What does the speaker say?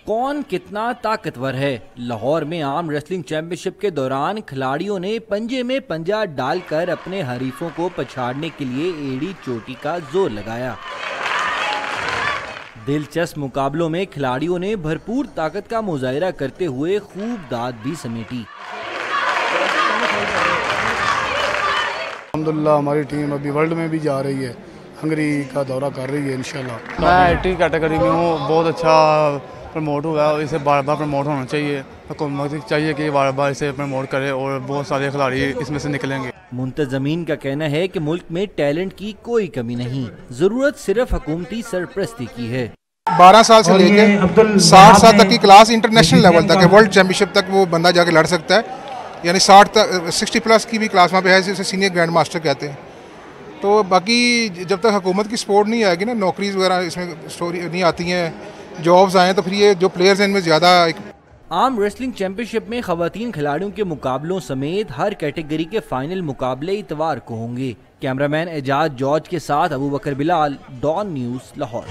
कौन कितना ताकतवर है। लाहौर में आर्म रेसलिंग चैंपियनशिप के दौरान खिलाड़ियों ने पंजे में पंजा डालकर अपने हरीफों को पछाड़ने के लिए एड़ी चोटी का जोर लगाया। दिलचस्प मुकाबलों में खिलाड़ियों ने भरपूर ताकत का मुजाहिरा करते हुए खूब दाद भी समेटी। अल्हम्दुलिल्लाह हमारी टीम अभी वर्ल्ड में भी जा रही है, हंगरी का दौरा कर रही है इंशाल्लाह। मैं 80 कैटेगरी में हूँ, बहुत अच्छा प्रमोट हुआ है, इसे बार बार प्रमोट होना चाहिए। हुकूमत चाहिए कि बार बार इसे प्रमोट करे और बहुत सारे खिलाड़ी इसमें से निकलेंगे। मुंतजमीन का कहना है कि मुल्क में टैलेंट की कोई कमी नहीं, जरूरत सिर्फ हुकूमती सरपरस्ती की है। 12 साल से लेकर 60 साल तक की क्लास इंटरनेशनल लेवल तक है, वर्ल्ड चैंपियनशिप तक वो बंदा जाके लड़ सकता है। यानी 60 प्लस की भी क्लास वहाँ पे है, जिसे सीनियर ग्रैंड मास्टर कहते हैं। तो बाकी जब तक हुकूमत की सपोर्ट नहीं आएगी ना, नौकरीज वगैरह इसमें स्टोरी नहीं आती हैं, जॉब्स आए, तो फिर ये जो प्लेयर्स हैं इनमें ज़्यादा। आर्म रेसलिंग चैंपियनशिप में खवातीन खिलाड़ियों के मुकाबलों समेत हर कैटेगरी के फाइनल मुकाबले इतवार को होंगे। कैमरामैन एजाज जॉर्ज के साथ अबू बकर बिलाल, डॉन न्यूज़, लाहौर।